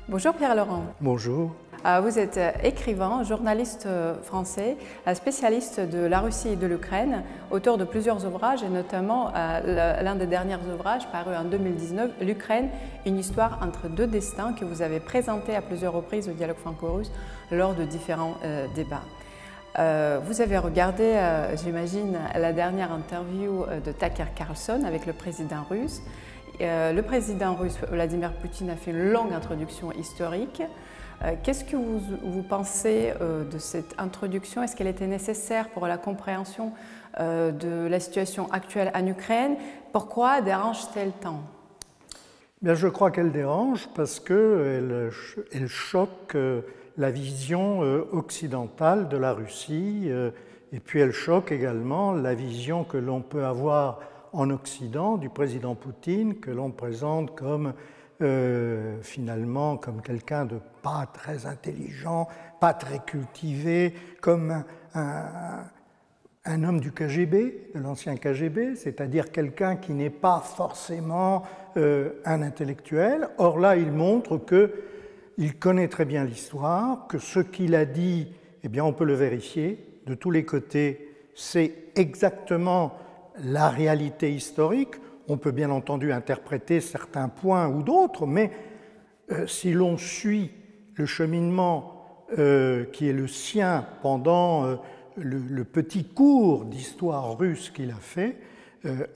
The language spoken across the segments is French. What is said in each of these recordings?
Bonjour Pierre-Laurent. Bonjour. Vous êtes écrivain, journaliste français, spécialiste de la Russie et de l'Ukraine, auteur de plusieurs ouvrages et notamment l'un des derniers ouvrages paru en 2019, L'Ukraine, une histoire entre deux destins, que vous avez présenté à plusieurs reprises au Dialogue franco-russe lors de différents débats. Vous avez regardé, j'imagine, la dernière interview de Tucker Carlson avec le président russe. Le président russe Vladimir Poutine a fait une longue introduction historique. Qu'est-ce que vous pensez de cette introduction? Est-ce qu'elle était nécessaire pour la compréhension de la situation actuelle en Ukraine? Pourquoi dérange-t-elle tant? Bien, je crois qu'elle dérange parce qu'elle choque la vision occidentale de la Russie et puis elle choque également la vision que l'on peut avoir en Occident du président Poutine, que l'on présente comme finalement comme quelqu'un de pas très intelligent, pas très cultivé, comme un homme du KGB, de l'ancien KGB, c'est-à-dire quelqu'un qui n'est pas forcément un intellectuel. Or là, il montre qu'il connaît très bien l'histoire, que ce qu'il a dit, eh bien, on peut le vérifier de tous les côtés, c'est exactement la réalité historique. On peut bien entendu interpréter certains points ou d'autres, mais si l'on suit le cheminement qui est le sien pendant le petit cours d'histoire russe qu'il a fait,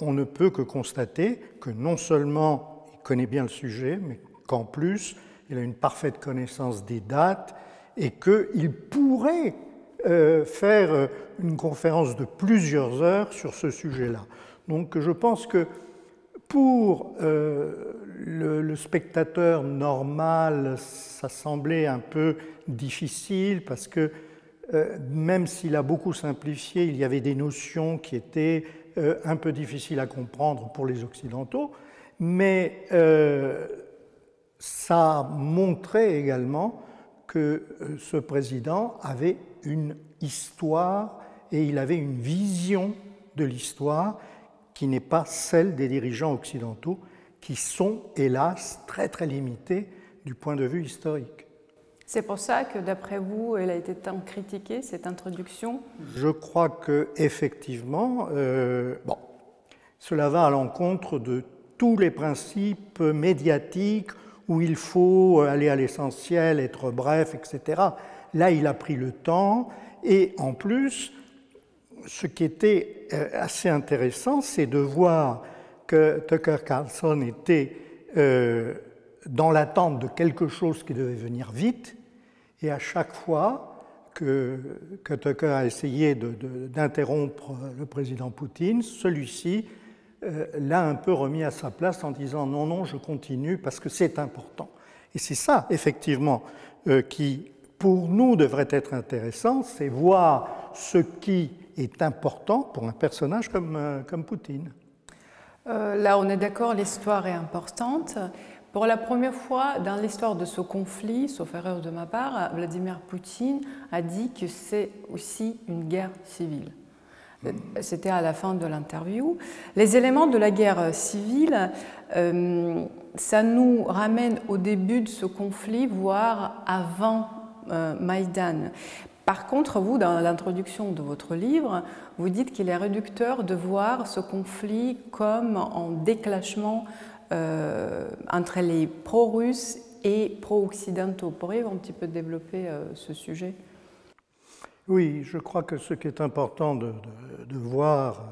on ne peut que constater que non seulement il connaît bien le sujet, mais qu'en plus il a une parfaite connaissance des dates et qu'il pourrait faire une conférence de plusieurs heures sur ce sujet-là. Donc je pense que pour le spectateur normal, ça semblait un peu difficile parce que même s'il a beaucoup simplifié, il y avait des notions qui étaient un peu difficiles à comprendre pour les Occidentaux, mais ça montrait également que ce président avait une histoire et il avait une vision de l'histoire qui n'est pas celle des dirigeants occidentaux, qui sont, hélas, très très limités du point de vue historique. C'est pour ça que, d'après vous, elle a été tant critiquée, cette introduction? Je crois qu'effectivement, cela va à l'encontre de tous les principes médiatiques où il faut aller à l'essentiel, être bref, etc. Là, il a pris le temps et en plus, ce qui était assez intéressant, c'est de voir que Tucker Carlson était dans l'attente de quelque chose qui devait venir vite, et à chaque fois que Tucker a essayé d'interrompre le président Poutine, celui-ci l'a un peu remis à sa place en disant « non, non, je continue parce que c'est important ». Et c'est ça, effectivement, qui, pour nous, devrait être intéressant, c'est voir ce qui est important pour un personnage comme Poutine. Là, on est d'accord, l'histoire est importante. Pour la première fois dans l'histoire de ce conflit, sauf erreur de ma part, Vladimir Poutine a dit que c'est aussi une guerre civile. C'était à la fin de l'interview. Les éléments de la guerre civile, ça nous ramène au début de ce conflit, voire avant Maïdan. Par contre, vous, dans l'introduction de votre livre, vous dites qu'il est réducteur de voir ce conflit comme en déclenchement entre les pro-russes et pro-occidentaux. Pourriez-vous un petit peu développer ce sujet? Oui, je crois que ce qui est important de voir...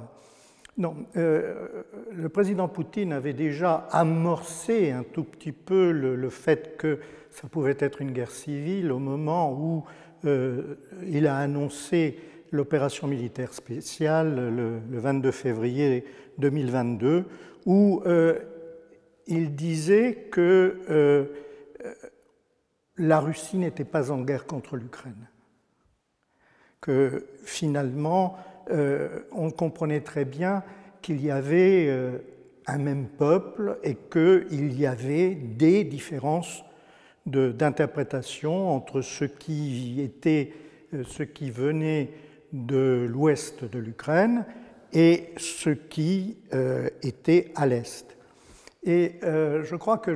Non, le président Poutine avait déjà amorcé un tout petit peu le fait que ça pouvait être une guerre civile au moment où il a annoncé l'opération militaire spéciale le 22 février 2022, où il disait que la Russie n'était pas en guerre contre l'Ukraine, que finalement on comprenait très bien qu'il y avait un même peuple et qu'il y avait des différences d'interprétation entre ce qui venait de l'ouest de l'Ukraine et ce qui était à l'est. Et je crois que,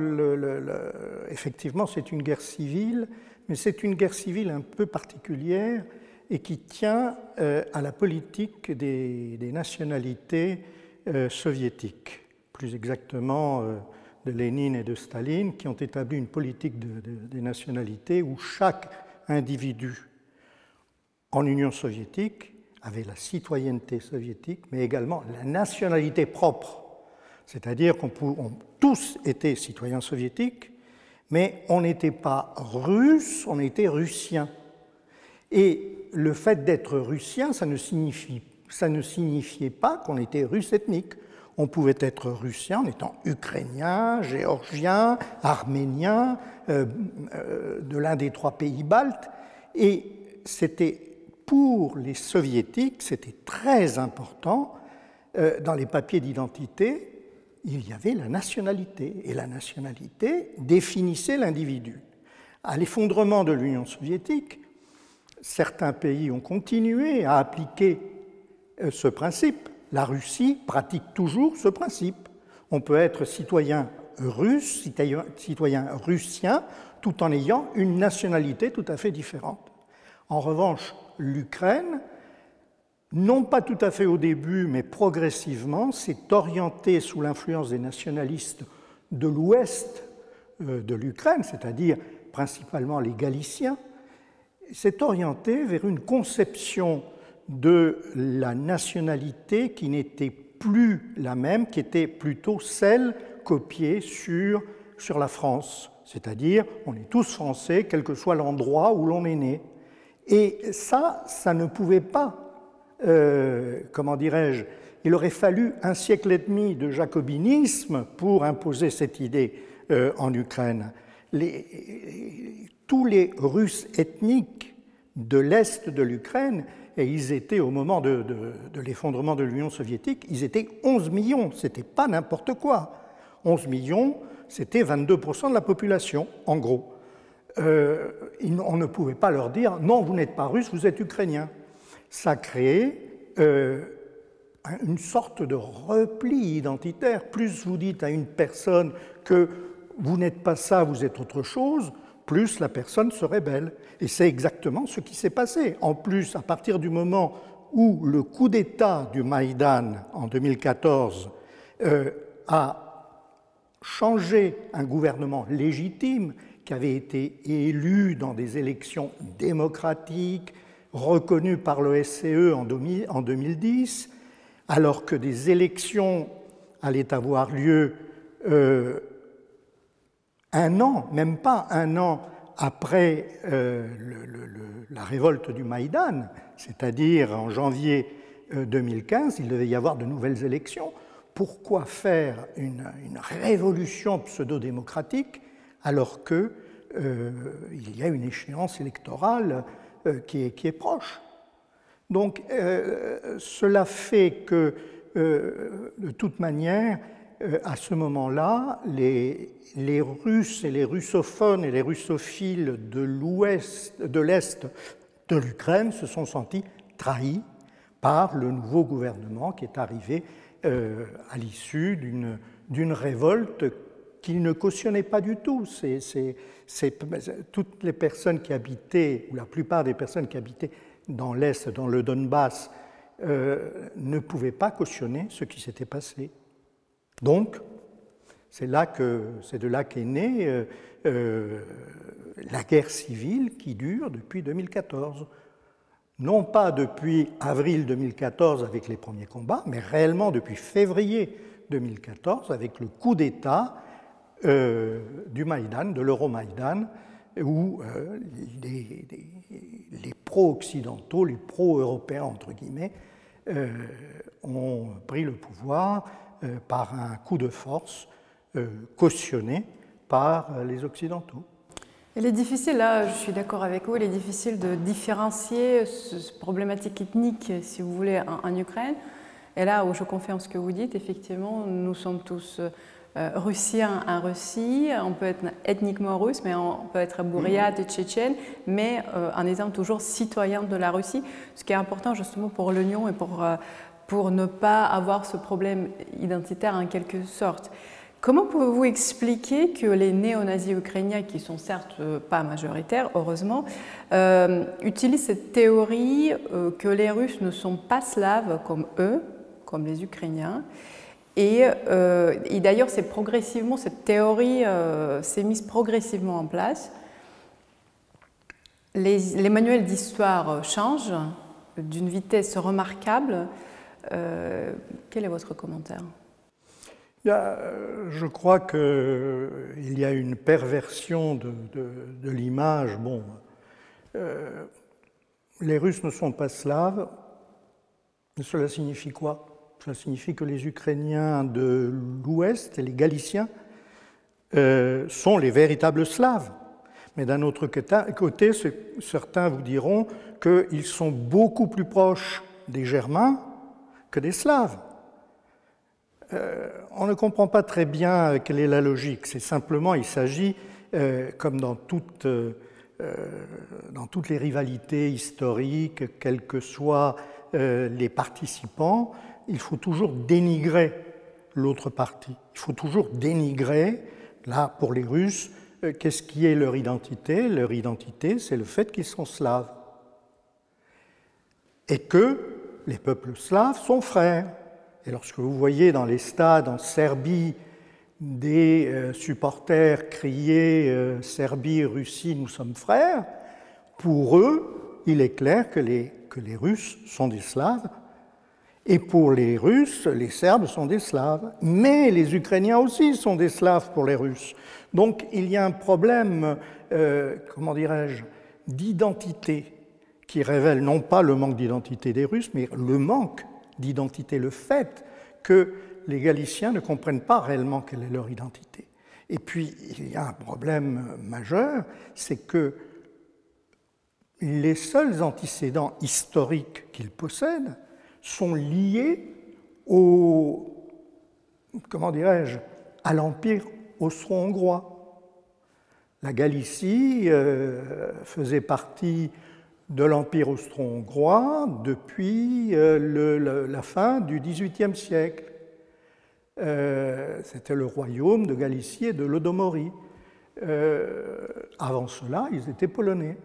effectivement, c'est une guerre civile, mais c'est une guerre civile un peu particulière et qui tient à la politique des nationalités soviétiques, plus exactement de Lénine et de Staline, qui ont établi une politique des nationalités où chaque individu en Union soviétique avait la citoyenneté soviétique, mais également la nationalité propre. C'est-à-dire qu'on tous étaient citoyens soviétiques, mais on n'était pas russe, on était russien. Et le fait d'être russien, ça ne signifiait pas qu'on était russe ethnique. On pouvait être russien en étant ukrainien, géorgien, arménien, de l'un des 3 pays baltes. Et c'était, pour les soviétiques, c'était très important. Dans les papiers d'identité, il y avait la nationalité. Et la nationalité définissait l'individu. À l'effondrement de l'Union soviétique, certains pays ont continué à appliquer ce principe. La Russie pratique toujours ce principe. On peut être citoyen russe, citoyen russien, tout en ayant une nationalité tout à fait différente. En revanche, l'Ukraine, non pas tout à fait au début, mais progressivement, s'est orientée sous l'influence des nationalistes de l'ouest de l'Ukraine, c'est-à-dire principalement les Galiciens, s'est orientée vers une conception de la nationalité qui n'était plus la même, qui était plutôt celle copiée sur la France. C'est-à-dire, on est tous français, quel que soit l'endroit où l'on est né. Et ça ne pouvait pas, comment dirais-je, il aurait fallu un siècle et demi de jacobinisme pour imposer cette idée en Ukraine. Tous les Russes ethniques de l'Est de l'Ukraine, et ils étaient, au moment de l'effondrement de l'Union soviétique, ils étaient 11 millions, ce n'était pas n'importe quoi. 11 millions, c'était 22% de la population, en gros. On ne pouvait pas leur dire « non, vous n'êtes pas russe, vous êtes ukrainien ». Ça créait une sorte de repli identitaire. Plus vous dites à une personne que vous n'êtes pas ça, vous êtes autre chose, plus la personne se rebelle. Et c'est exactement ce qui s'est passé. En plus, à partir du moment où le coup d'État du Maïdan en 2014 a changé un gouvernement légitime qui avait été élu dans des élections démocratiques, reconnues par l'OSCE en 2010, alors que des élections allaient avoir lieu un an, même pas un an après la révolte du Maïdan, c'est-à-dire en janvier 2015, il devait y avoir de nouvelles élections. Pourquoi faire une révolution pseudo-démocratique alors qu'il y a une échéance électorale qui est proche? Donc cela fait que, de toute manière, à ce moment-là, les Russes et les russophones et les russophiles de l'Est de l'Ukraine se sont sentis trahis par le nouveau gouvernement qui est arrivé à l'issue d'une révolte qu'il ne cautionnait pas du tout. Toutes les personnes qui habitaient, ou la plupart des personnes qui habitaient dans l'Est, dans le Donbass, ne pouvaient pas cautionner ce qui s'était passé. Donc, c'est de là qu'est née la guerre civile qui dure depuis 2014. Non pas depuis avril 2014 avec les premiers combats, mais réellement depuis février 2014 avec le coup d'État du Maïdan, de l'Euromaïdan, où les pro-occidentaux, les pro-européens, entre guillemets, ont pris le pouvoir par un coup de force cautionné par les Occidentaux. Il est difficile, là je suis d'accord avec vous, il est difficile de différencier cette problématique ethnique, si vous voulez, en Ukraine. Et là où je confirme ce que vous dites, effectivement, nous sommes tous russiens en Russie, on peut être ethniquement russe, mais on peut être bouriate et tchétchène, mais en étant toujours citoyen de la Russie, ce qui est important justement pour l'Union et pour ne pas avoir ce problème identitaire en quelque sorte. Comment pouvez-vous expliquer que les néo-nazis ukrainiens, qui sont certes pas majoritaires, heureusement, utilisent cette théorie que les Russes ne sont pas slaves comme eux, comme les Ukrainiens, et d'ailleurs cette théorie s'est mise progressivement en place. Les manuels d'histoire changent d'une vitesse remarquable. Quel est votre commentaire ? Je crois qu'il y a une perversion de l'image. Bon, les Russes ne sont pas slaves. Cela signifie quoi? Cela signifie que les Ukrainiens de l'Ouest et les Galiciens sont les véritables Slaves. Mais d'un autre côté, certains vous diront qu'ils sont beaucoup plus proches des Germains que des Slaves. On ne comprend pas très bien quelle est la logique. C'est simplement, il s'agit, comme dans toutes les rivalités historiques, quels que soient les participants, il faut toujours dénigrer l'autre partie. Il faut toujours dénigrer, là, pour les Russes, qu'est-ce qui est leur identité? Leur identité, c'est le fait qu'ils sont slaves. Et que les peuples slaves sont frères. Et lorsque vous voyez dans les stades en Serbie des supporters crier Serbie, Russie, nous sommes frères, pour eux, il est clair que les Russes sont des Slaves, et pour les Russes, les Serbes sont des Slaves, mais les Ukrainiens aussi sont des Slaves pour les Russes. Donc il y a un problème, comment dirais-je, d'identité qui révèle non pas le manque d'identité des Russes, mais le manque d'identité, le fait que les Galiciens ne comprennent pas réellement quelle est leur identité. Et puis, il y a un problème majeur, c'est que les seuls antécédents historiques qu'ils possèdent sont liés comment dirais-je, à l'Empire austro-hongrois. La Galicie faisait partie de l'Empire austro-hongrois depuis la fin du XVIIIe siècle. C'était le royaume de Galicie et de Lodomorie. Avant cela, ils étaient polonais.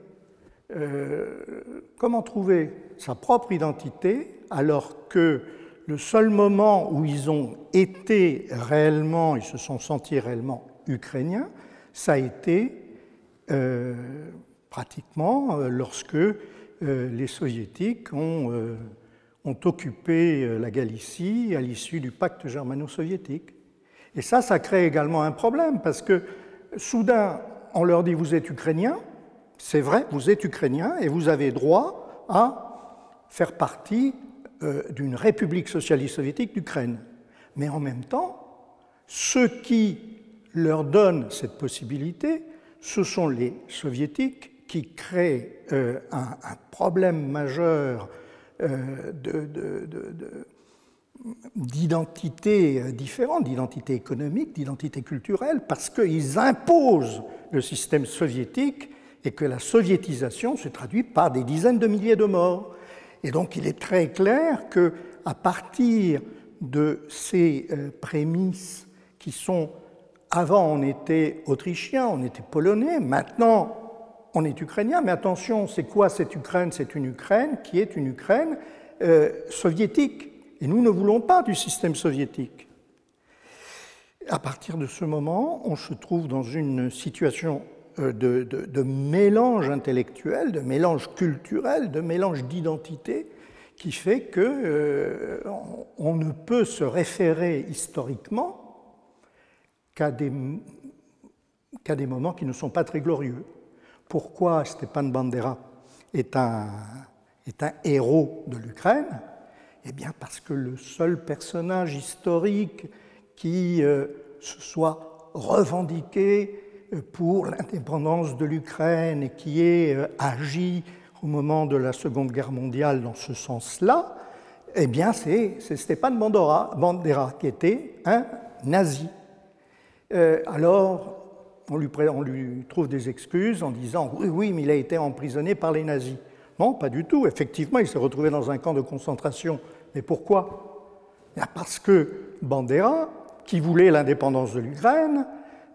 Comment trouver sa propre identité alors que le seul moment où ils ont été réellement, ils se sont sentis réellement ukrainiens, ça a été pratiquement lorsque les soviétiques ont occupé la Galicie à l'issue du pacte germano-soviétique. Et ça crée également un problème parce que soudain, on leur dit vous êtes ukrainien, c'est vrai, vous êtes ukrainien et vous avez droit à faire partie d'une république socialiste soviétique d'Ukraine. Mais en même temps, ceux qui leur donnent cette possibilité, ce sont les soviétiques qui créent un problème majeur d'identité différente, d'identité économique, d'identité culturelle, parce qu'ils imposent le système soviétique et que la soviétisation se traduit par des dizaines de milliers de morts. Et donc il est très clair qu'à partir de ces prémices qui sont, avant on était autrichien, on était polonais, maintenant on est ukrainien, mais attention, c'est quoi cette Ukraine? C'est une Ukraine qui est une Ukraine soviétique. Et nous ne voulons pas du système soviétique. À partir de ce moment, on se trouve dans une situation de mélange intellectuel, de mélange culturel, de mélange d'identité, qui fait qu'on ne peut se référer historiquement qu'à des moments qui ne sont pas très glorieux. Pourquoi Stepan Bandera est un héros de l'Ukraine? Eh bien parce que le seul personnage historique qui se soit revendiqué pour l'indépendance de l'Ukraine et qui ait agi au moment de la Seconde Guerre mondiale dans ce sens-là, eh bien c'est Stepan Bandera qui était un nazi. Alors, on lui trouve des excuses en disant « oui, mais il a été emprisonné par les nazis ». Non, pas du tout. Effectivement, il s'est retrouvé dans un camp de concentration. Mais pourquoi? Parce que Bandera qui voulait l'indépendance de l'Ukraine,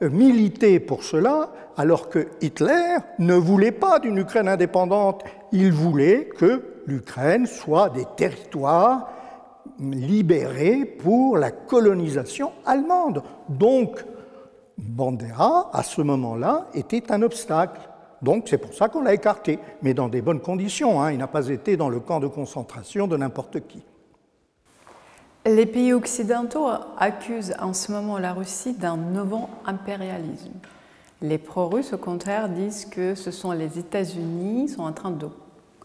militaient pour cela, alors que Hitler ne voulait pas d'une Ukraine indépendante. Il voulait que l'Ukraine soit des territoires libérés pour la colonisation allemande. Donc, Bandera, à ce moment-là, était un obstacle. Donc, c'est pour ça qu'on l'a écarté, mais dans des bonnes conditions. Hein. Il n'a pas été dans le camp de concentration de n'importe qui. Les pays occidentaux accusent en ce moment la Russie d'un nouveau impérialisme. Les pro-russes, au contraire, disent que ce sont les États-Unis qui sont en train de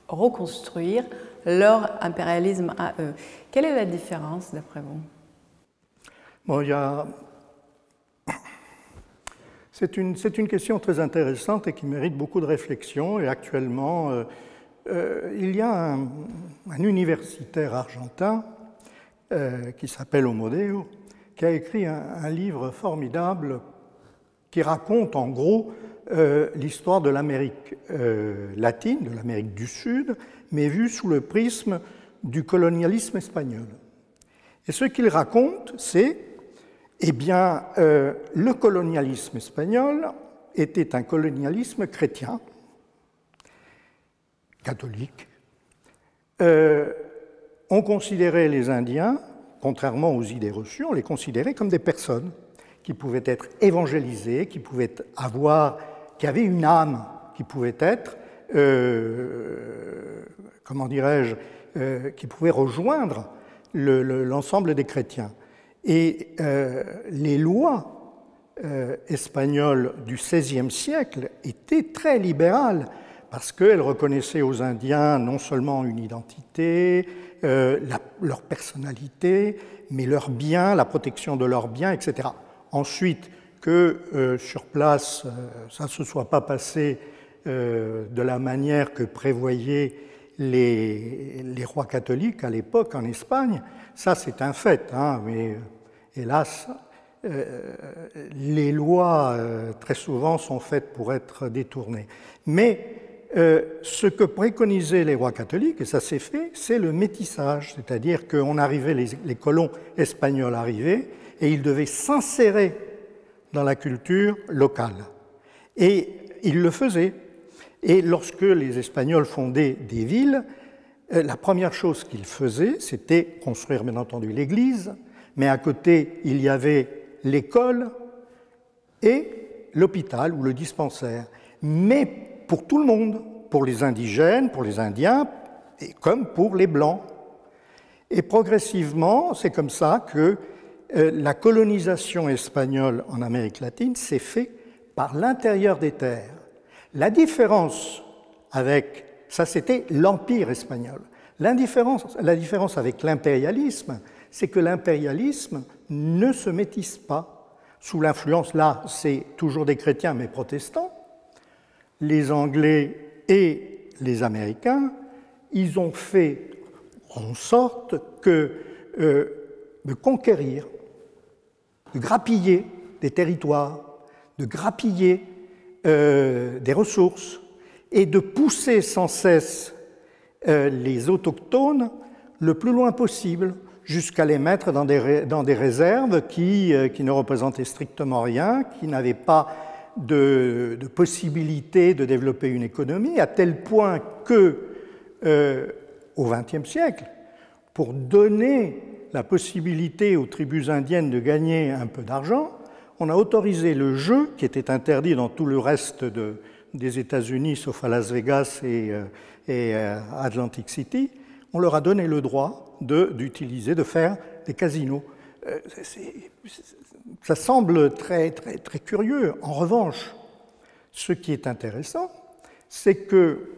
reconstruire leur impérialisme à eux. Quelle est la différence, d'après vous? Bon, c'est une question très intéressante et qui mérite beaucoup de réflexion. Et actuellement, il y a un universitaire argentin qui s'appelle Homodeo, qui a écrit un livre formidable qui raconte en gros l'histoire de l'Amérique latine, de l'Amérique du Sud, mais vue sous le prisme du colonialisme espagnol. Et ce qu'il raconte, c'est, eh bien, le colonialisme espagnol était un colonialisme chrétien, catholique. On considérait les Indiens, contrairement aux idées reçues, on les considérait comme des personnes qui pouvaient être évangélisées, qui avaient une âme, qui pouvaient être, comment dirais-je, qui pouvaient rejoindre l'ensemble des chrétiens. Et les lois espagnoles du XVIe siècle étaient très libérales parce qu'elles reconnaissaient aux Indiens non seulement une identité, leur personnalité, mais leurs biens, la protection de leurs biens, etc. Ensuite, que sur place, ça ne se soit pas passé de la manière que prévoyaient les rois catholiques à l'époque en Espagne, ça c'est un fait, hein, mais hélas, les lois très souvent sont faites pour être détournées. Mais ce que préconisaient les rois catholiques, et ça s'est fait, c'est le métissage, c'est-à-dire qu'on arrivait, les colons espagnols arrivaient, et ils devaient s'insérer dans la culture locale. Et ils le faisaient. Et lorsque les Espagnols fondaient des villes, la première chose qu'ils faisaient, c'était construire, bien entendu, l'église, mais à côté, il y avait l'école et l'hôpital ou le dispensaire. Mais pour tout le monde, pour les indigènes, pour les Indiens, et comme pour les Blancs. Et progressivement, c'est comme ça que la colonisation espagnole en Amérique latine s'est faite par l'intérieur des terres. La différence avec, ça c'était l'Empire espagnol, la différence avec l'impérialisme, c'est que l'impérialisme ne se métisse pas sous l'influence, là c'est toujours des chrétiens mais protestants, les Anglais et les Américains, ils ont fait en sorte de conquérir, de grappiller des territoires, de grappiller des ressources et de pousser sans cesse les autochtones le plus loin possible jusqu'à les mettre dans des réserves qui ne représentaient strictement rien, qui n'avaient pas de possibilité de développer une économie, à tel point que, au XXe siècle, pour donner la possibilité aux tribus indiennes de gagner un peu d'argent, on a autorisé le jeu, qui était interdit dans tout le reste des États-Unis, sauf à Las Vegas et Atlantic City, on leur a donné le droit d'utiliser, de faire des casinos. Ça semble très, très, très curieux. En revanche, ce qui est intéressant, c'est que,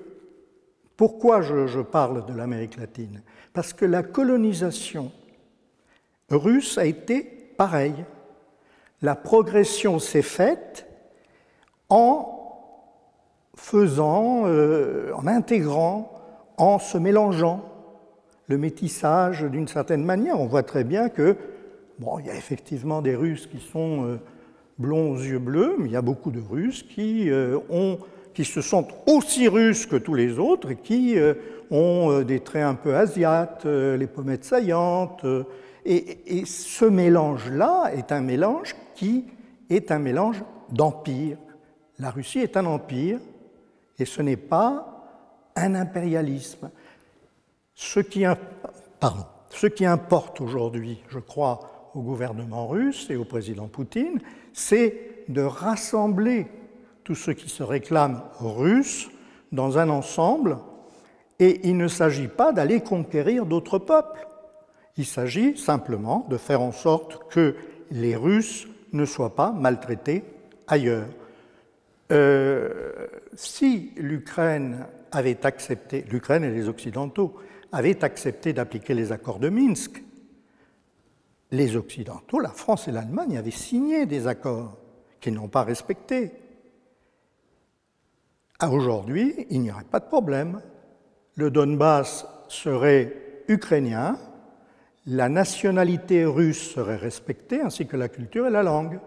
pourquoi je parle de l'Amérique latine? Parce que la colonisation russe a été pareille. La progression s'est faite en faisant, en intégrant, en se mélangeant. Le métissage, d'une certaine manière, on voit très bien que, bon, il y a effectivement des Russes qui sont blonds aux yeux bleus, mais il y a beaucoup de Russes qui se sentent aussi russes que tous les autres et qui ont des traits un peu asiates, les pommettes saillantes, Et ce mélange-là est un mélange qui est un mélange d'empire. La Russie est un empire et ce n'est pas un impérialisme. Ce qui importe aujourd'hui, je crois, au gouvernement russe et au président Poutine, c'est de rassembler tout ce qui se réclame russe dans un ensemble, et il ne s'agit pas d'aller conquérir d'autres peuples. Il s'agit simplement de faire en sorte que les Russes ne soient pas maltraités ailleurs. Si l'Ukraine avait accepté, l'Ukraine et les Occidentaux avaient accepté d'appliquer les accords de Minsk, les Occidentaux, la France et l'Allemagne, avaient signé des accords qu'ils n'ont pas respectés. Aujourd'hui, il n'y aurait pas de problème. Le Donbass serait ukrainien, la nationalité russe serait respectée, ainsi que la culture et la langue.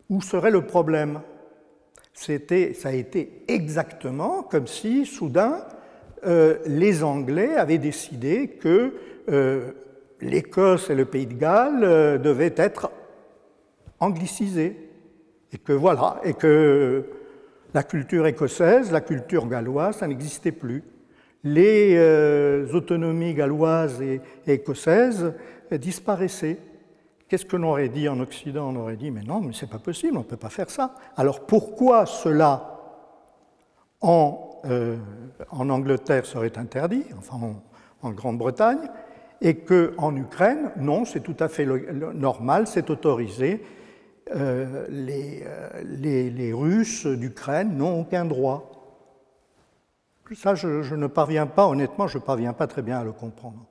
Où serait le problème? Ça a été exactement comme si, soudain, les Anglais avaient décidé que l'Écosse et le Pays de Galles devaient être anglicisés. Et que voilà, et que la culture écossaise, la culture galloise, ça n'existait plus. Les autonomies galloises et écossaises disparaissaient. Qu'est-ce que l'on aurait dit en Occident? On aurait dit, mais non, mais c'est pas possible, on ne peut pas faire ça. Alors pourquoi cela en Angleterre serait interdit, enfin en Grande-Bretagne, et qu'en Ukraine, non, c'est tout à fait normal, c'est autorisé. Les Russes d'Ukraine n'ont aucun droit. Ça, je ne parviens pas, honnêtement, je ne parviens pas très bien à le comprendre.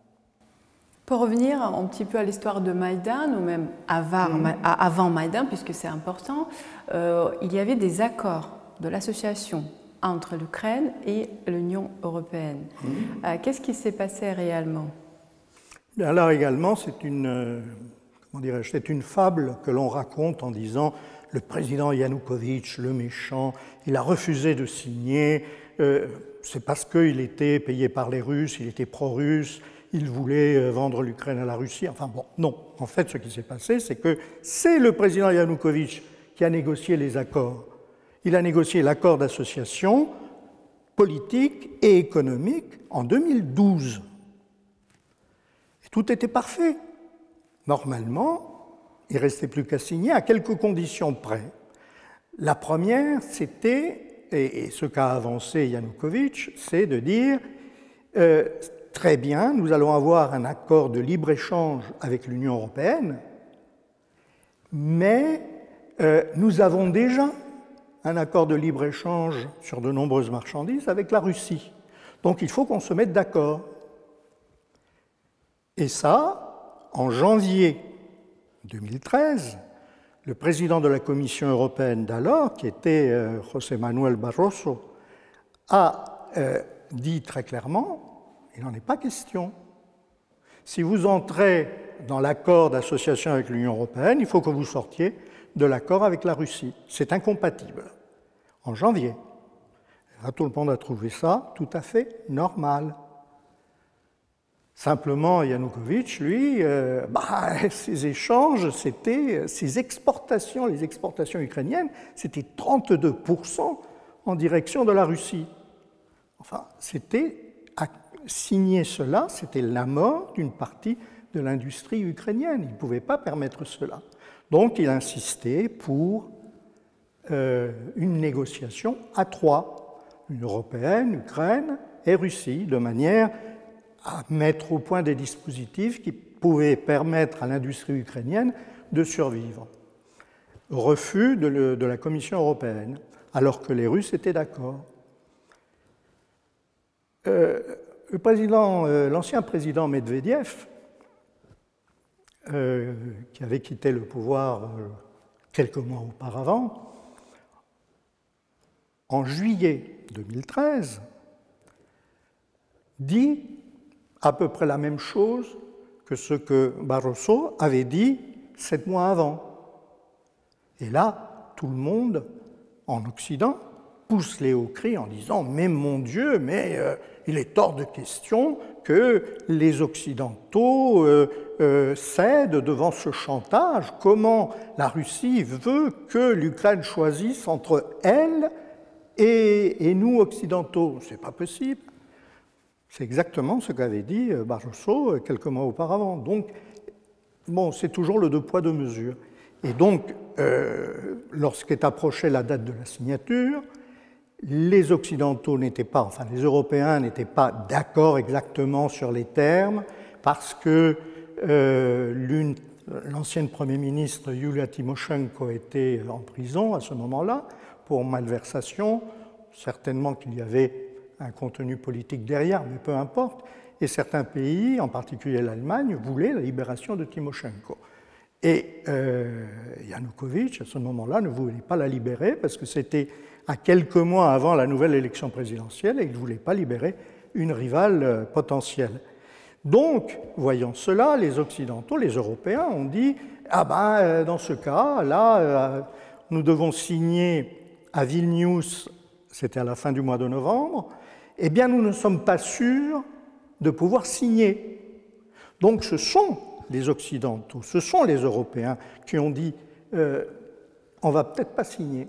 Pour revenir un petit peu à l'histoire de Maïdan, ou même avant Maïdan, puisque c'est important, il y avait des accords de l'association entre l'Ukraine et l'Union européenne. Qu'est-ce qui s'est passé réellement? Là également, c'est une fable que l'on raconte en disant le président Yanukovych, le méchant, il a refusé de signer, c'est parce qu'il était payé par les Russes, il était pro-russe, il voulait vendre l'Ukraine à la Russie. Enfin bon, non. En fait, ce qui s'est passé, c'est que c'est le président Yanukovych qui a négocié les accords. Il a négocié l'accord d'association politique et économique en 2012. Et tout était parfait. Normalement, il ne restait plus qu'à signer à quelques conditions près. La première, c'était, et ce qu'a avancé Yanukovych, c'est de dire très bien, nous allons avoir un accord de libre-échange avec l'Union européenne, mais nous avons déjà un accord de libre-échange sur de nombreuses marchandises avec la Russie. Donc il faut qu'on se mette d'accord. Et ça, en janvier 2013, le président de la Commission européenne d'alors, qui était José Manuel Barroso, a dit très clairement: il n'en est pas question. Si vous entrez dans l'accord d'association avec l'Union européenne, il faut que vous sortiez de l'accord avec la Russie. C'est incompatible. En janvier. Là, tout le monde a trouvé ça tout à fait normal. Simplement, Yanukovych, lui, ses échanges, c'était ses exportations, les exportations ukrainiennes, c'était 32% en direction de la Russie. Enfin, signer cela, c'était la mort d'une partie de l'industrie ukrainienne. Il ne pouvait pas permettre cela. Donc, il insistait pour une négociation à trois, une européenne, Ukraine et Russie, de manière à mettre au point des dispositifs qui pouvaient permettre à l'industrie ukrainienne de survivre. Refus de la Commission européenne, alors que les Russes étaient d'accord. L'ancien président Medvedev, qui avait quitté le pouvoir quelques mois auparavant, en juillet 2013, dit à peu près la même chose que ce que Barroso avait dit 7 mois avant. Et là, tout le monde, en Occident, poussent les hauts cris en disant « Mais mon Dieu, mais il est hors de question que les Occidentaux cèdent devant ce chantage. Comment la Russie veut que l'Ukraine choisisse entre elle et nous, Occidentaux? C'est pas possible. » C'est exactement ce qu'avait dit Barroso quelques mois auparavant. Donc, bon, c'est toujours le deux poids, deux mesures. Et donc, lorsqu'est approchée la date de la signature, les Occidentaux n'étaient pas, enfin les Européens n'étaient pas d'accord exactement sur les termes, parce que l'ancienne Premier ministre Yulia Tymoshenko était en prison à ce moment-là pour malversation. Certainement qu'il y avait un contenu politique derrière, mais peu importe. Et certains pays, en particulier l'Allemagne, voulaient la libération de Tymoshenko. Et Yanukovych, à ce moment-là, ne voulait pas la libérer parce que c'était à quelques mois avant la nouvelle élection présidentielle et il ne voulait pas libérer une rivale potentielle. Donc, voyant cela, les Occidentaux, les Européens ont dit « Ah ben, dans ce cas, là, nous devons signer à Vilnius, c'était à la fin du mois de novembre, eh bien, nous ne sommes pas sûrs de pouvoir signer. » Donc, ce sont les Occidentaux, ce sont les Européens qui ont dit on ne va peut-être pas signer.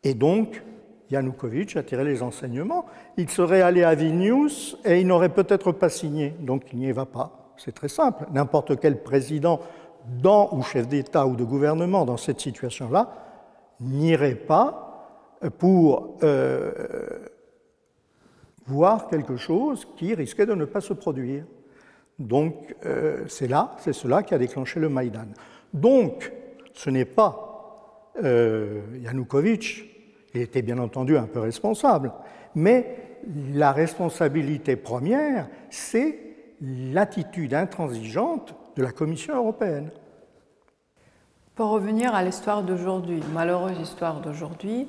Et donc, Yanukovych a tiré les enseignements. Il serait allé à Vilnius et il n'aurait peut-être pas signé. Donc, il n'y va pas. C'est très simple. N'importe quel président ou chef d'État ou de gouvernement dans cette situation-là n'irait pas pour voir quelque chose qui risquait de ne pas se produire. Donc, c'est cela qui a déclenché le Maïdan. Donc, ce n'est pas Yanukovych, il était bien entendu un peu responsable, mais la responsabilité première, c'est l'attitude intransigeante de la Commission européenne. Pour revenir à l'histoire d'aujourd'hui, malheureuse histoire d'aujourd'hui,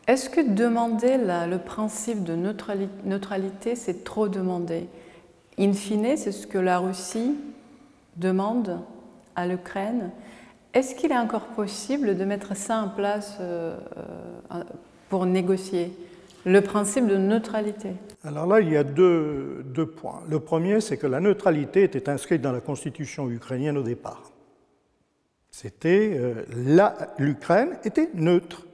est-ce que demander le principe de neutralité, c'est trop demander? In fine, c'est ce que la Russie demande à l'Ukraine. Est-ce qu'il est encore possible de mettre ça en place pour négocier le principe de neutralité? Alors là, il y a deux points. Le premier, c'est que la neutralité était inscrite dans la constitution ukrainienne au départ. C'était l'Ukraine était neutre.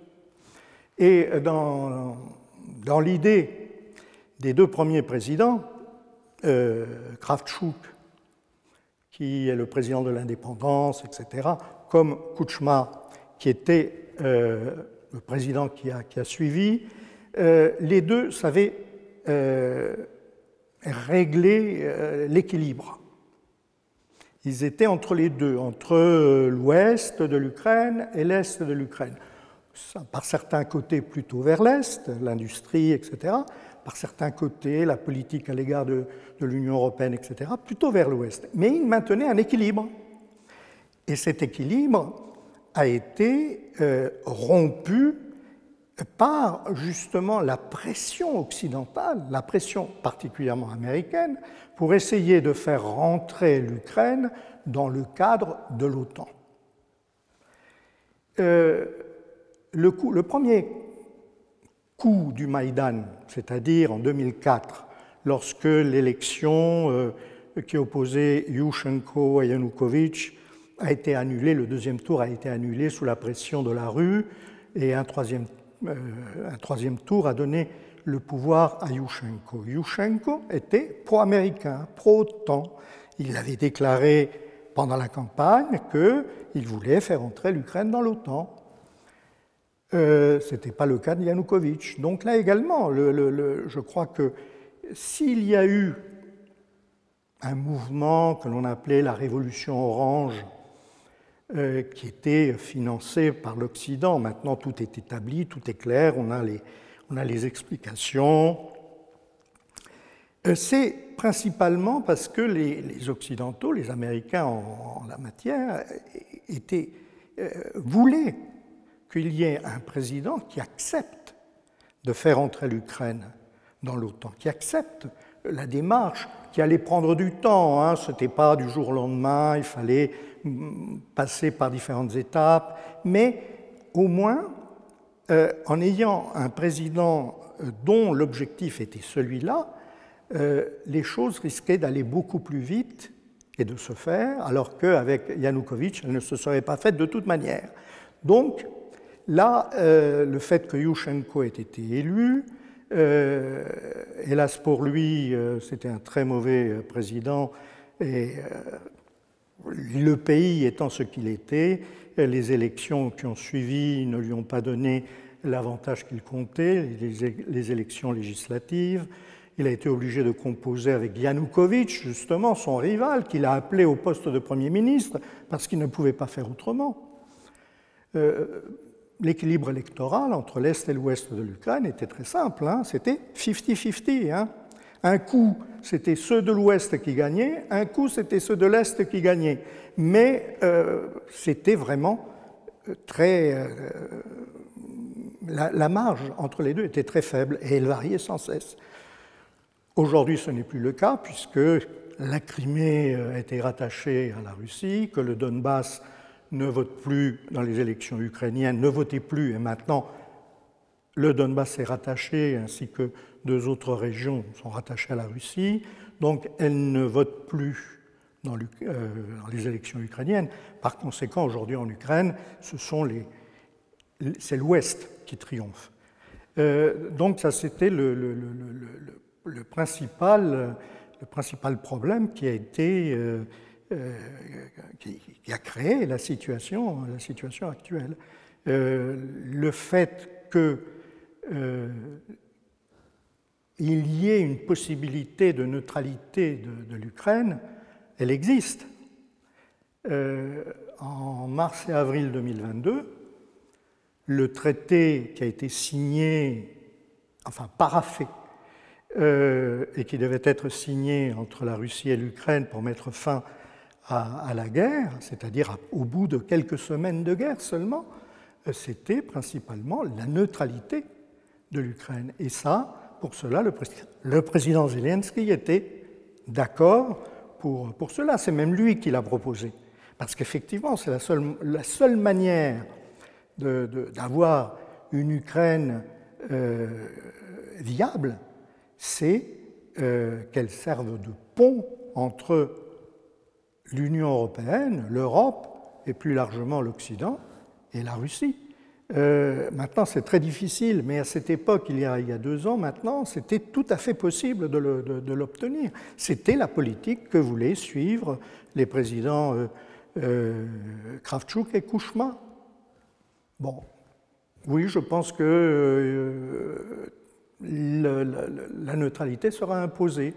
Et dans l'idée des deux premiers présidents, Kravchuk, qui est le président de l'indépendance, etc., comme Kouchma, qui était le président qui a suivi, les deux savaient régler l'équilibre. Ils étaient entre les deux, entre l'ouest de l'Ukraine et l'est de l'Ukraine. Par certains côtés plutôt vers l'est, l'industrie, etc., par certains côtés, la politique à l'égard de l'Union européenne, etc., plutôt vers l'ouest. Mais ils maintenaient un équilibre. Et cet équilibre a été rompu par justement la pression occidentale, la pression particulièrement américaine, pour essayer de faire rentrer l'Ukraine dans le cadre de l'OTAN. Le premier coup du Maïdan, c'est-à-dire en 2004, lorsque l'élection qui opposait Yushchenko à Yanukovych a été annulée, le deuxième tour a été annulé sous la pression de la rue, et un troisième tour a donné le pouvoir à Yushchenko. Yushchenko était pro-américain, pro-OTAN. Il avait déclaré pendant la campagne qu'il voulait faire entrer l'Ukraine dans l'OTAN. Ce n'était pas le cas de Yanukovych. Donc là également, je crois que s'il y a eu un mouvement que l'on appelait la Révolution orange, qui était financé par l'Occident, maintenant tout est établi, tout est clair, on a les explications. C'est principalement parce que les Occidentaux, les Américains en la matière, voulaient qu'il y ait un président qui accepte de faire entrer l'Ukraine dans l'OTAN, qui accepte la démarche, qui allait prendre du temps, hein. Ce n'était pas du jour au lendemain, il fallait passer par différentes étapes, mais au moins en ayant un président dont l'objectif était celui-là, les choses risquaient d'aller beaucoup plus vite et de se faire, alors qu'avec Yanukovych, elles ne se seraient pas faites de toute manière. Donc, là, le fait que Yushchenko ait été élu, hélas pour lui, c'était un très mauvais président, et le pays étant ce qu'il était, les élections qui ont suivi ne lui ont pas donné l'avantage qu'il comptait, les élections législatives. Il a été obligé de composer avec Yanukovych, justement, son rival, qu'il a appelé au poste de Premier ministre, parce qu'il ne pouvait pas faire autrement. L'équilibre électoral entre l'Est et l'Ouest de l'Ukraine était très simple, hein, c'était 50-50. Hein. Un coup, c'était ceux de l'Ouest qui gagnaient, un coup, c'était ceux de l'Est qui gagnaient. Mais c'était vraiment très... la marge entre les deux était très faible et elle variait sans cesse. Aujourd'hui, ce n'est plus le cas, puisque la Crimée a été rattachée à la Russie, que le Donbass ne vote plus dans les élections ukrainiennes, ne votait plus, et maintenant le Donbass est rattaché, ainsi que 2 autres régions sont rattachées à la Russie, donc elles ne votent plus dans les élections ukrainiennes. Par conséquent, aujourd'hui en Ukraine, c'est l'Ouest qui triomphe. Donc ça, c'était le principal problème qui a été... qui a créé la situation actuelle. Le fait qu'il y ait une possibilité de neutralité de l'Ukraine, elle existe. En mars et avril 2022, le traité qui a été signé, enfin paraphé, et qui devait être signé entre la Russie et l'Ukraine pour mettre fin à la guerre, c'est-à-dire au bout de quelques semaines de guerre seulement, c'était principalement la neutralité de l'Ukraine. Et ça, pour cela, le président Zelensky était d'accord pour cela. C'est même lui qui l'a proposé. Parce qu'effectivement, c'est la seule manière d'avoir une Ukraine viable, c'est qu'elle serve de pont entre l'Union européenne, l'Europe et plus largement l'Occident et la Russie. Maintenant, c'est très difficile, mais à cette époque, il y a 2 ans maintenant, c'était tout à fait possible de l'obtenir. C'était la politique que voulaient suivre les présidents Kravchuk et Kuchma. Bon, oui, je pense que la neutralité sera imposée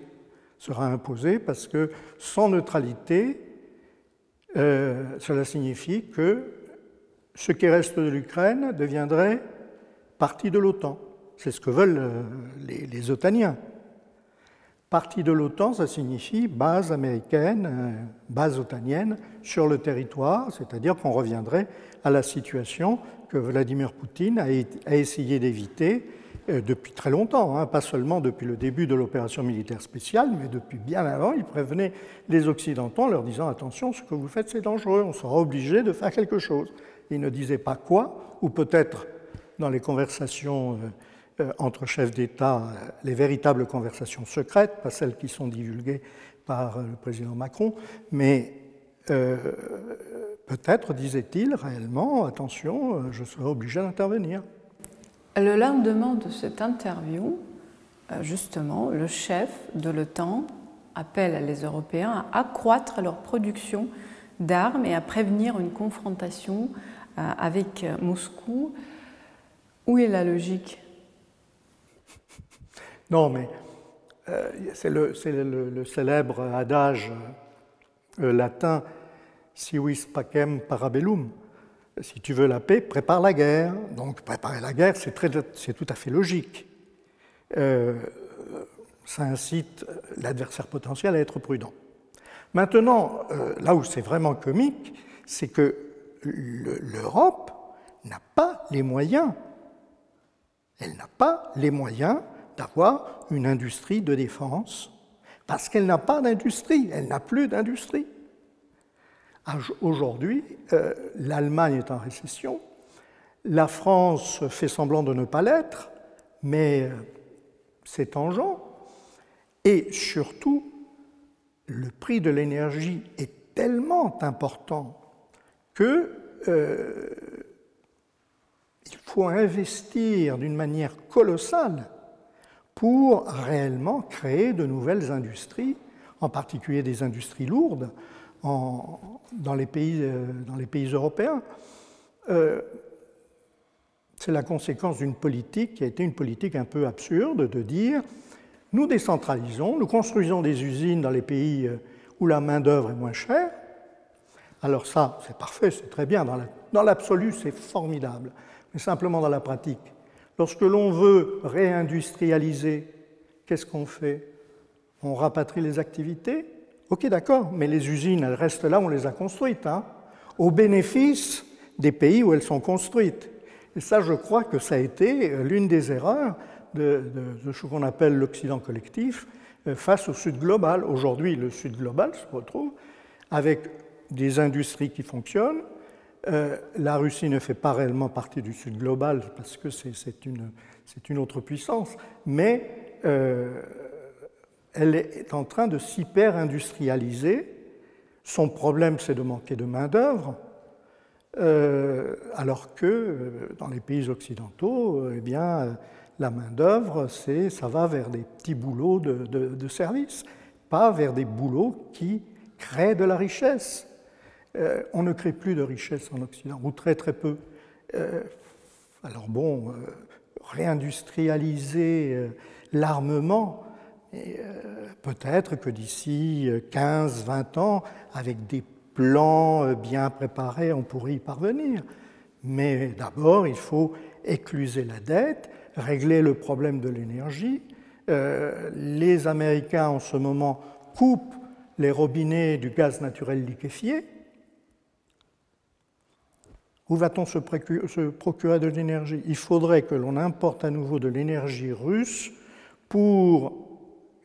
parce que sans neutralité, cela signifie que ce qui reste de l'Ukraine deviendrait partie de l'OTAN. C'est ce que veulent les otaniens. Partie de l'OTAN, ça signifie base américaine, base otanienne sur le territoire, c'est-à-dire qu'on reviendrait à la situation que Vladimir Poutine a essayé d'éviter depuis très longtemps, hein, pas seulement depuis le début de l'opération militaire spéciale, mais depuis bien avant. Il prévenait les Occidentaux en leur disant « Attention, ce que vous faites, c'est dangereux, on sera obligé de faire quelque chose ». Il ne disait pas quoi, ou peut-être dans les conversations entre chefs d'État, les véritables conversations secrètes, pas celles qui sont divulguées par le président Macron, mais peut-être disait-il réellement « Attention, je serai obligé d'intervenir ». Le lendemain de cette interview, justement, le chef de l'OTAN appelle les Européens à accroître leur production d'armes et à prévenir une confrontation avec Moscou. Où est la logique? Non, mais c'est le célèbre adage latin « si vis pacem parabellum ». Si tu veux la paix, prépare la guerre. Donc préparer la guerre, c'est tout à fait logique. Ça incite l'adversaire potentiel à être prudent. Maintenant, là où c'est vraiment comique, c'est que l'Europe n'a pas les moyens. Elle n'a pas les moyens d'avoir une industrie de défense parce qu'elle n'a pas d'industrie, elle n'a plus d'industrie. Aujourd'hui, l'Allemagne est en récession, La France fait semblant de ne pas l'être, mais c'est tangent. Et surtout, le prix de l'énergie est tellement important que il faut investir d'une manière colossale pour réellement créer de nouvelles industries, en particulier des industries lourdes dans les pays européens. C'est la conséquence d'une politique qui a été une politique un peu absurde de dire nous décentralisons, nous construisons des usines dans les pays où la main-d'œuvre est moins chère. Alors ça, c'est parfait, c'est très bien. Dans l'absolu, c'est formidable. Mais simplement dans la pratique. Lorsque l'on veut réindustrialiser, qu'est-ce qu'on fait? On rapatrie les activités? Ok, d'accord, mais les usines, elles restent là où on les a construites, au bénéfice des pays où elles sont construites. Et ça, je crois que ça a été l'une des erreurs de ce qu'on appelle l'Occident collectif face au Sud global. Aujourd'hui, le Sud global se retrouve avec des industries qui fonctionnent. La Russie ne fait pas réellement partie du Sud global parce que c'est une autre puissance, mais elle est en train de s'hyper-industrialiser. Son problème, c'est de manquer de main-d'œuvre, alors que dans les pays occidentaux, eh bien, la main-d'œuvre, ça va vers des petits boulots de service, pas vers des boulots qui créent de la richesse. On ne crée plus de richesse en Occident, ou très très peu. Alors bon, réindustrialiser l'armement, peut-être que d'ici 15-20 ans, avec des plans bien préparés, on pourrait y parvenir. Mais d'abord, il faut écluser la dette, régler le problème de l'énergie. Les Américains, en ce moment, coupent les robinets du gaz naturel liquéfié. Où va-t-on se procurer de l'énergie? Il faudrait que l'on importe à nouveau de l'énergie russe pour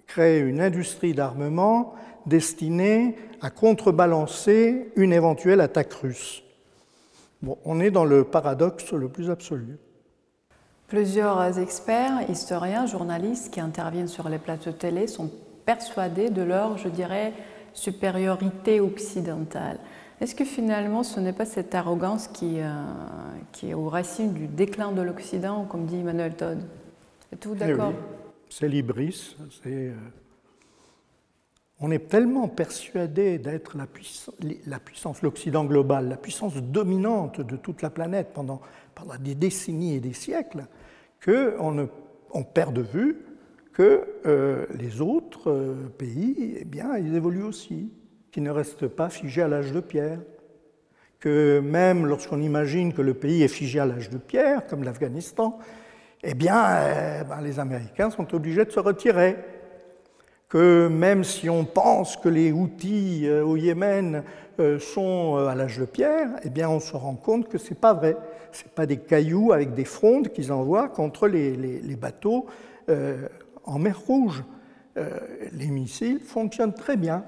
créer une industrie d'armement destinée à contrebalancer une éventuelle attaque russe. Bon, on est dans le paradoxe le plus absolu. Plusieurs experts, historiens, journalistes qui interviennent sur les plateaux de télé sont persuadés de leur, je dirais, supériorité occidentale. Est-ce que finalement ce n'est pas cette arrogance qui est aux racines du déclin de l'Occident, comme dit Emmanuel Todd? Êtes-vous d'accord? Oui. C'est l'hybris. On est tellement persuadé d'être la puissance, l'Occident global, la puissance dominante de toute la planète pendant des décennies et des siècles, qu'on perd de vue que les autres pays, eh bien, ils évoluent aussi, qu'ils ne restent pas figés à l'âge de pierre, que même lorsqu'on imagine que le pays est figé à l'âge de pierre, comme l'Afghanistan, eh bien, les Américains sont obligés de se retirer. Que même si on pense que les Houthis au Yémen sont à l'âge de pierre, eh bien, on se rend compte que ce n'est pas vrai. Ce n'est pas des cailloux avec des frondes qu'ils envoient contre les bateaux en mer Rouge. Les missiles fonctionnent très bien.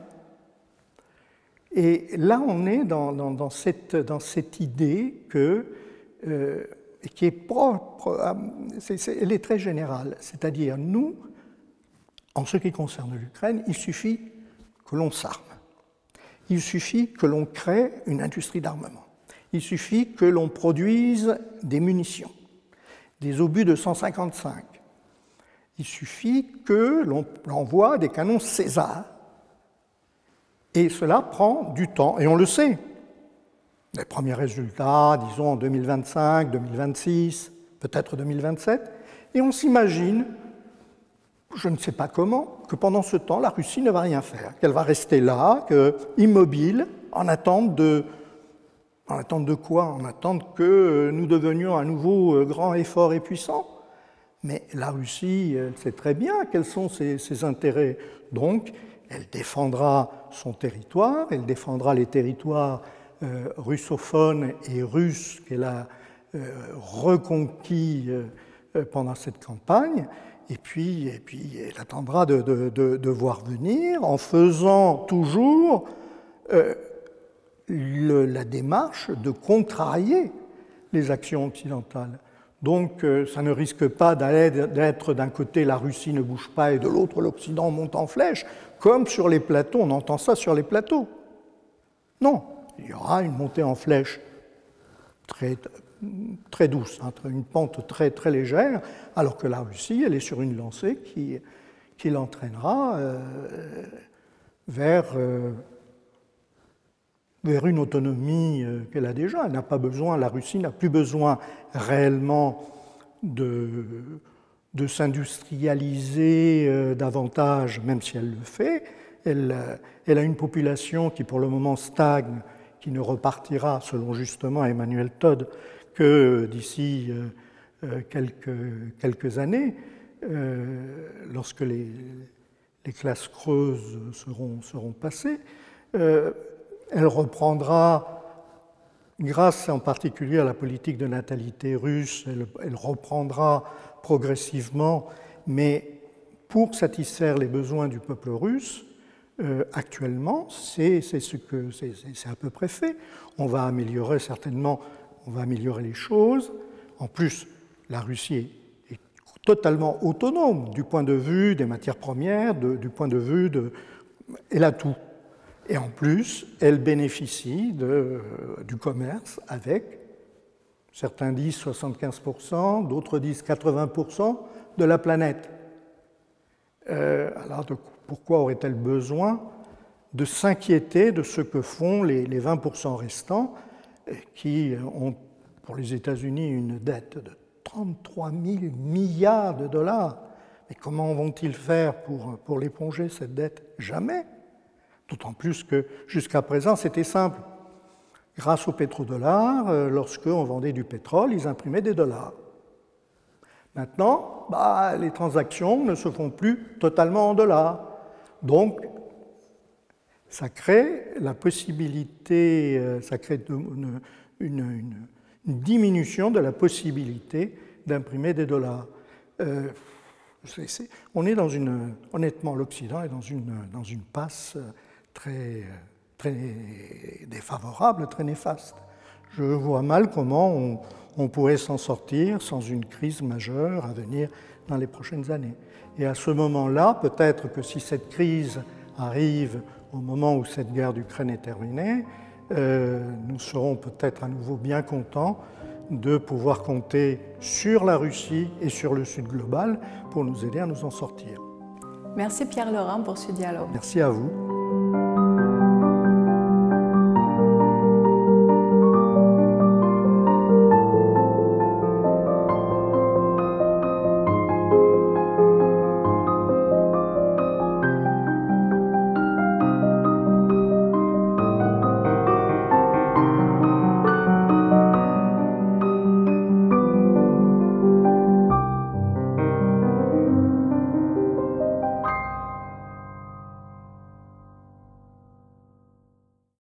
Et là, on est dans cette idée qui est propre, elle est très générale. C'est-à-dire, nous, en ce qui concerne l'Ukraine, il suffit que l'on s'arme. Il suffit que l'on crée une industrie d'armement. Il suffit que l'on produise des munitions, des obus de 155. Il suffit que l'on envoie des canons César. Et cela prend du temps, et on le sait. Les premiers résultats, disons en 2025, 2026, peut-être 2027, et on s'imagine, je ne sais pas comment, que pendant ce temps, la Russie ne va rien faire, qu'elle va rester là, immobile, en attente de quoi? En attente que nous devenions à nouveau grands et forts et puissants. Mais la Russie, elle sait très bien quels sont ses intérêts. Donc, elle défendra son territoire, elle défendra les territoires russophones et russes qu'elle a reconquis pendant cette campagne, et puis elle attendra de voir venir en faisant toujours la démarche de contrarier les actions occidentales. Donc ça ne risque pas d'être d'un côté la Russie ne bouge pas et de l'autre l'Occident monte en flèche, comme sur les plateaux, on entend ça sur les plateaux. Non, il y aura une montée en flèche très douce, hein, une pente très légère, alors que la Russie, elle est sur une lancée qui l'entraînera vers une autonomie qu'elle a déjà. Elle n'a pas besoin, la Russie n'a plus besoin réellement de s'industrialiser davantage, même si elle le fait. Elle a une population qui pour le moment stagne, qui ne repartira, selon justement Emmanuel Todd, que d'ici quelques années, lorsque les classes creuses seront passées. Elle reprendra, grâce en particulier à la politique de natalité russe, elle reprendra progressivement, mais pour satisfaire les besoins du peuple russe, actuellement, c'est à peu près fait. On va améliorer certainement, on va améliorer les choses. En plus, la Russie est totalement autonome du point de vue des matières premières, du point de vue elle a tout. Et en plus, elle bénéficie du commerce avec, certains disent 75%, d'autres disent 80% de la planète. Alors pourquoi aurait-elle besoin de s'inquiéter de ce que font les 20% restants qui ont pour les États-Unis une dette de 33 000 milliards de dollars? Mais comment vont-ils faire pour l'éponger, cette dette? Jamais. D'autant plus que jusqu'à présent, c'était simple. Grâce au pétrodollar, lorsqu'on vendait du pétrole, ils imprimaient des dollars. Maintenant, les transactions ne se font plus totalement en dollars. Donc, ça crée la possibilité, ça crée une diminution de la possibilité d'imprimer des dollars. On est honnêtement, l'Occident est dans une passe très défavorable, très néfaste. Je vois mal comment on pourrait s'en sortir sans une crise majeure à venir dans les prochaines années. Et à ce moment-là, peut-être que si cette crise arrive au moment où cette guerre d'Ukraine est terminée, nous serons peut-être à nouveau bien contents de pouvoir compter sur la Russie et sur le Sud global pour nous aider à nous en sortir. Merci Pierre Laurent pour ce dialogue. Merci à vous.